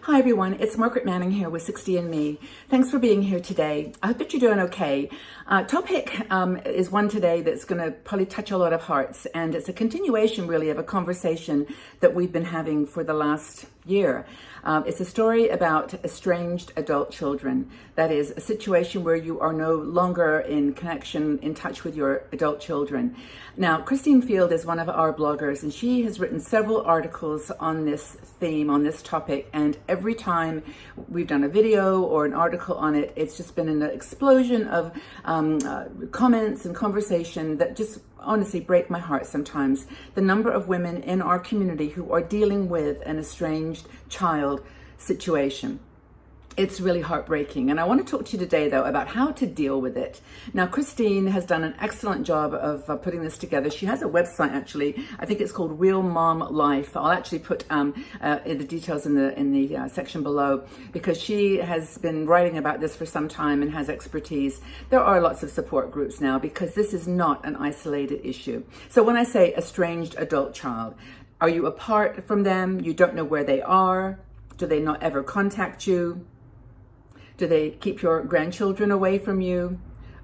Hi everyone, it's Margaret Manning here with 60andMe. Thanks for being here today. I hope that you're doing okay. Topic is one today that's going to probably touch a lot of hearts, and it's a continuation really of a conversation that we've been having for the last year. It's a story about estranged adult children. That is a situation where you are no longer in connection, in touch with your adult children. Now, Christine Field is one of our bloggers, and she has written several articles on this theme, on this topic, and every time we've done a video or an article on it, it's just been an explosion of comments and conversation that just honestly break my heart sometimes. The number of women in our community who are dealing with an estranged child situation. It's really heartbreaking. And I want to talk to you today, though, about how to deal with it. Now, Christine has done an excellent job of putting this together. She has a website, actually. I think it's called Real Mom Life. I'll actually put the details in the section below, because she has been writing about this for some time and has expertise. There are lots of support groups now, because this is not an isolated issue. So when I say estranged adult child, are you apart from them? You don't know where they are? Do they not ever contact you? Do they keep your grandchildren away from you?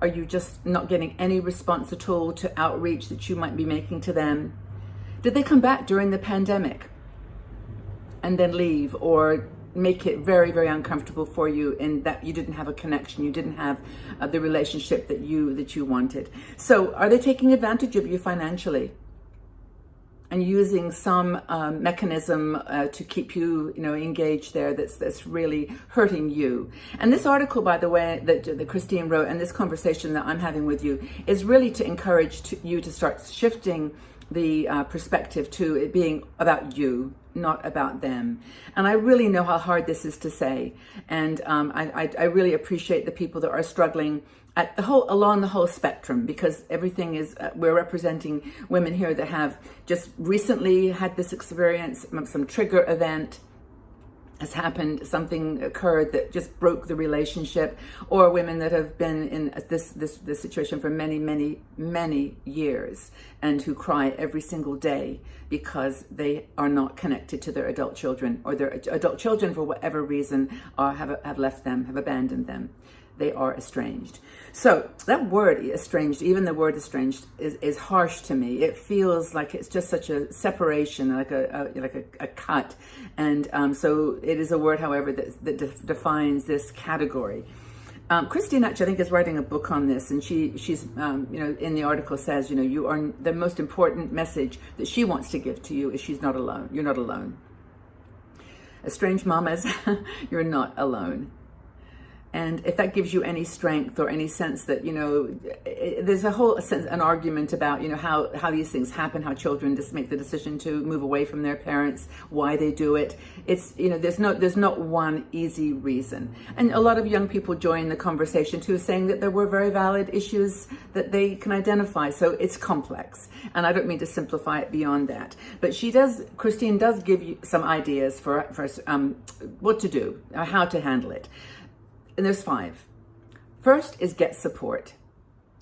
Are you just not getting any response at all to outreach that you might be making to them? Did they come back during the pandemic and then leave, or make it very, very uncomfortable for you in that you didn't have a connection, you didn't have the relationship that you wanted? So are they taking advantage of you financially and using some mechanism to keep you, engaged there that's really hurting you? And this article, by the way, that Christine wrote, and this conversation that I'm having with you, is really to encourage you to start shifting the perspective to it being about you, not about them. And I really know how hard this is to say. And I really appreciate the people that are struggling along the whole spectrum, because everything is, we're representing women here that have just recently had this experience, some trigger event has happened, something occurred that just broke the relationship, or women that have been in this situation for many, many, many years, and who cry every single day because they are not connected to their adult children, or their adult children, for whatever reason, have left them, have abandoned them. They are estranged. So that word estranged, even the word estranged, is harsh to me. It feels like it's just such a separation, like a cut. And so it is a word, however, that defines this category. Christine actually, I think, is writing a book on this, and she's in the article says, you are, the most important message that she wants to give to you is she's not alone. You're not alone. Estranged mamas, you're not alone. And if that gives you any strength or any sense that, there's a whole an argument about, how these things happen, how children just make the decision to move away from their parents, why they do it. It's, there's not one easy reason. And a lot of young people join the conversation too, saying that there were very valid issues that they can identify. So it's complex. And I don't mean to simplify it beyond that. But Christine does give you some ideas for what to do, how to handle it. And there's 5. First is get support.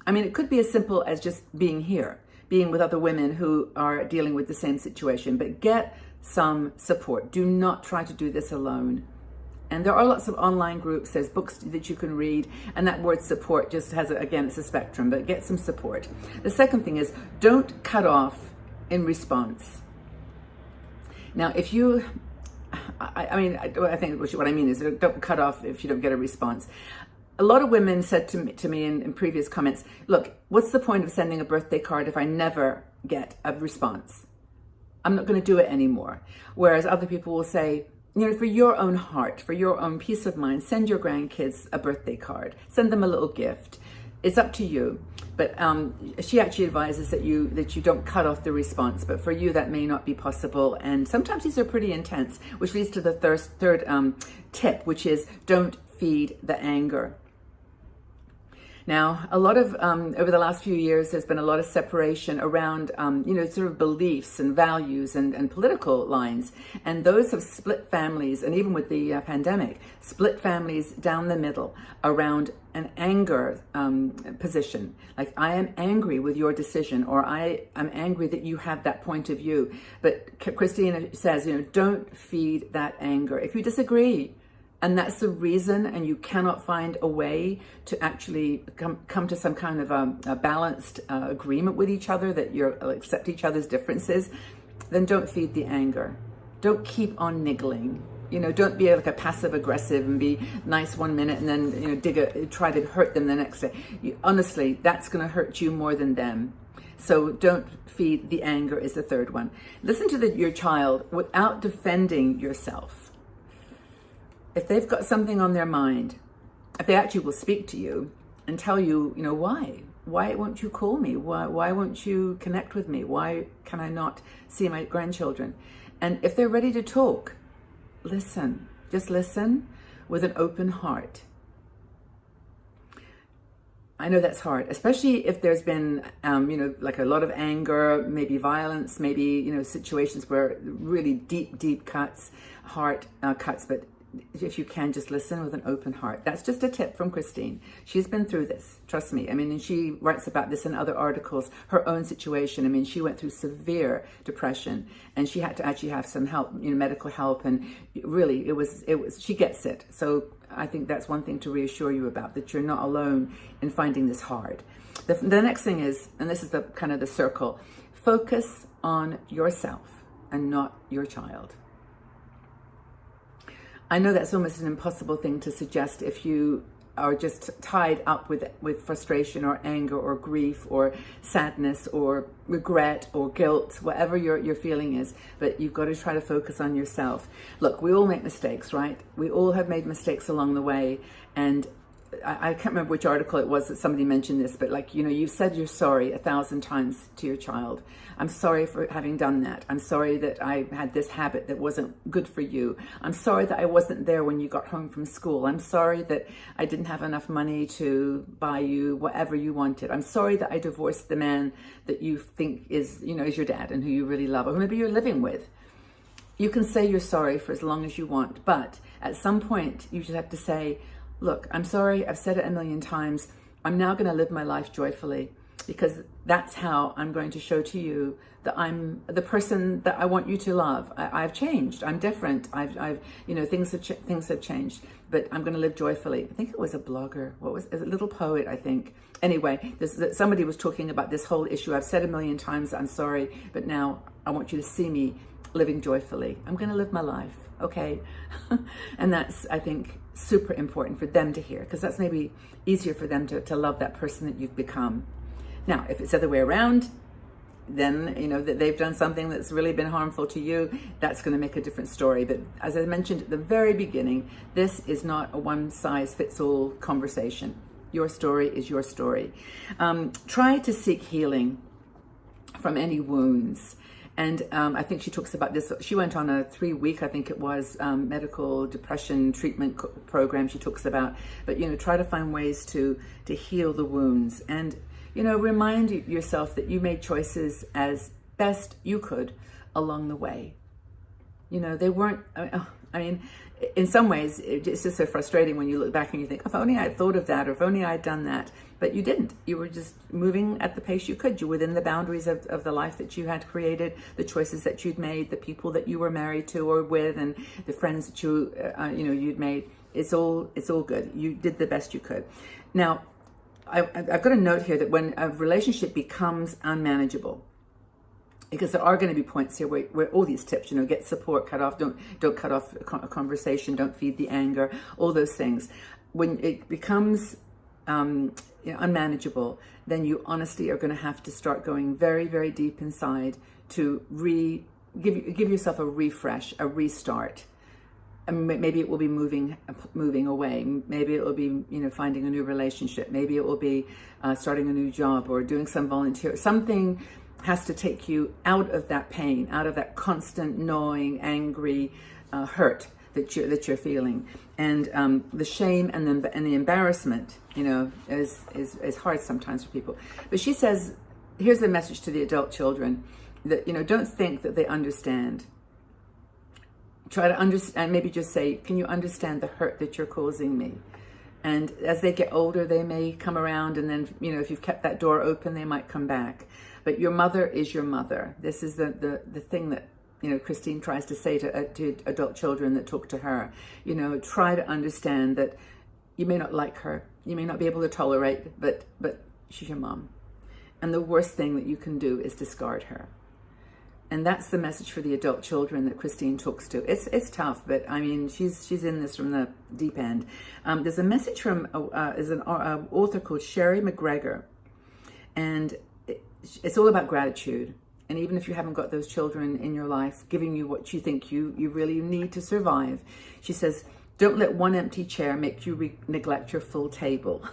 I mean, it could be as simple as just being here, being with other women who are dealing with the same situation, but get some support. Do not try to do this alone. And there are lots of online groups, there's books that you can read, and that word support just has, again, it's a spectrum, but get some support. The second thing is, don't cut off in response. Now, if you, I think what I mean is, don't cut off if you don't get a response. A lot of women said to me in previous comments, look, what's the point of sending a birthday card if I never get a response? I'm not going to do it anymore. Whereas other people will say, for your own heart, for your own peace of mind, send your grandkids a birthday card. Send them a little gift. It's up to you. But she actually advises that you don't cut off the response. But for you, that may not be possible. And sometimes these are pretty intense, which leads to the third tip, which is don't feed the anger. Now, a lot of, over the last few years, there's been a lot of separation around, sort of beliefs and values and political lines. And those have split families, and even with the pandemic, split families down the middle around an anger position. Like, I am angry with your decision, or I am angry that you have that point of view. But Christina says, don't feed that anger. If you disagree, and that's the reason, and you cannot find a way to actually come to some kind of a balanced agreement with each other, that you accept each other's differences, then don't feed the anger. Don't keep on niggling. Don't be like a passive aggressive and be nice one minute and then try to hurt them the next day. Honestly, that's going to hurt you more than them. So don't feed the anger is the third one. Listen to your child without defending yourself. If they've got something on their mind, if they actually will speak to you and tell you, why won't you call me? Why won't you connect with me? Why can I not see my grandchildren? And if they're ready to talk, listen. Just listen with an open heart. I know that's hard, especially if there's been, like a lot of anger, maybe violence, maybe, situations where really deep cuts, heart cuts, but if you can, just listen with an open heart. That's just a tip from Christine. She's been through this, trust me. And she writes about this in other articles, her own situation. She went through severe depression, and she had to actually have some help, medical help. And really, it was, she gets it. So I think that's one thing to reassure you about, that you're not alone in finding this hard. The next thing is, and this is the kind of the circle, focus on yourself and not your child. I know that's almost an impossible thing to suggest if you are just tied up with frustration or anger or grief or sadness or regret or guilt, whatever your feeling is, but you've got to try to focus on yourself. Look, we all make mistakes, right? We all have made mistakes along the way, and I can't remember which article it was that somebody mentioned this, but you said you're sorry 1,000 times to your child. I'm sorry for having done that. I'm sorry that I had this habit that wasn't good for you. I'm sorry that I wasn't there when you got home from school. I'm sorry that I didn't have enough money to buy you whatever you wanted. I'm sorry that I divorced the man that you think is your dad and who you really love, or who maybe you're living with. You can say you're sorry for as long as you want, but at some point you just have to say, look, I'm sorry, I've said it 1,000,000 times. I'm now going to live my life joyfully, because that's how I'm going to show to you that I'm the person that I want you to love. I've changed. I'm different. Things have changed, but I'm going to live joyfully. I think it was a blogger. A little poet, I think. Anyway, somebody was talking about this whole issue. I've said 1,000,000 times, I'm sorry, but now I want you to see me living joyfully. I'm going to live my life. Okay. And that's, I think, super important for them to hear, because that's maybe easier for them to love that person that you've become. Now, if it's the other way around, then that they've done something that's really been harmful to you, that's going to make a different story. But as I mentioned at the very beginning, this is not a one-size-fits-all conversation. Your story is your story. Try to seek healing from any wounds. And I think she talks about this. She went on a 3-week, I think it was, medical depression treatment program she talks about. But, try to find ways to heal the wounds. And, remind yourself that you made choices as best you could along the way. They weren't, in some ways, it's just so frustrating when you look back and you think, if only I had thought of that, or if only I'd done that. But you didn't. You were just moving at the pace you could. You were within the boundaries of the life that you had created, the choices that you'd made, the people that you were married to or with, and the friends that you'd made. It's all good. You did the best you could. Now, I've got a note here that when a relationship becomes unmanageable, because there are going to be points here where all these tips, get support, cut off, don't cut off a conversation, don't feed the anger, all those things. When it becomes unmanageable, then you honestly are going to have to start going very, very deep inside to give yourself a refresh, a restart. And maybe it will be moving away. Maybe it will be, finding a new relationship. Maybe it will be starting a new job or doing some volunteer. Something has to take you out of that pain, out of that constant gnawing, angry hurt that you're feeling, and the shame and the embarrassment, is hard sometimes for people. But she says, here's the message to the adult children, that don't think that they understand. Try to understand, maybe just say, can you understand the hurt that you're causing me? And as they get older, they may come around, and then, if you've kept that door open, they might come back. But your mother is your mother. This is the thing that, Christine tries to say to adult children that talk to her. Try to understand that you may not like her, you may not be able to tolerate, but she's your mom. And the worst thing that you can do is discard her. And that's the message for the adult children that Christine talks to. It's tough, but I mean, she's in this from the deep end. There's a message from an author called Sherry McGregor, and it's all about gratitude. And even if you haven't got those children in your life giving you what you think you really need to survive, she says, don't let one empty chair make you neglect your full table.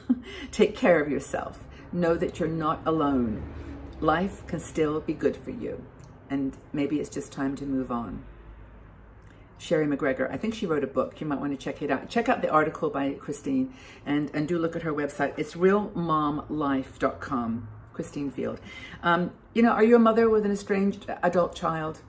Take care of yourself. Know that you're not alone. Life can still be good for you. And maybe it's just time to move on. Sherry McGregor, I think she wrote a book. You might want to check it out. Check out the article by Christine, and do look at her website. It's realmomlife.com, Christine Field. Are you a mother with an estranged adult child?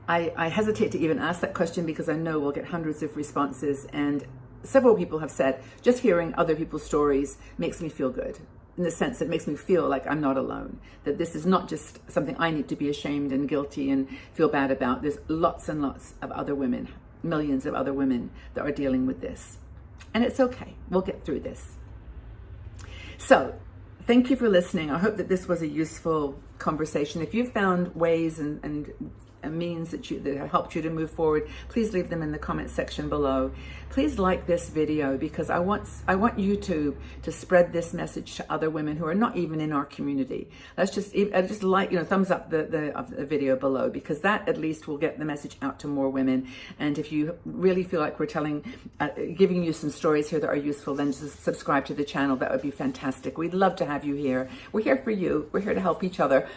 I hesitate to even ask that question because I know we'll get hundreds of responses, and several people have said, just hearing other people's stories makes me feel good. In the sense that it makes me feel like I'm not alone, that this is not just something I need to be ashamed and guilty and feel bad about. There's lots and lots of other women, millions of other women that are dealing with this. And it's okay. We'll get through this. So, thank you for listening. I hope that this was a useful conversation. If you've found ways and means that have helped you to move forward, please leave them in the comment section below. Please like this video, because I want you to spread this message to other women who are not even in our community. Let's just like, thumbs up the video below, because that at least will get the message out to more women. And if you really feel like we're giving you some stories here that are useful, then just subscribe to the channel. That would be fantastic. We'd love to have you here. We're here for you. We're here to help each other.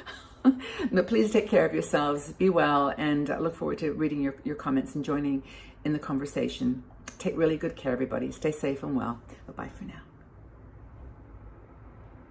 No, please take care of yourselves, be well, and I look forward to reading your comments and joining in the conversation. Take really good care, everybody. Stay safe and well. Bye-bye for now.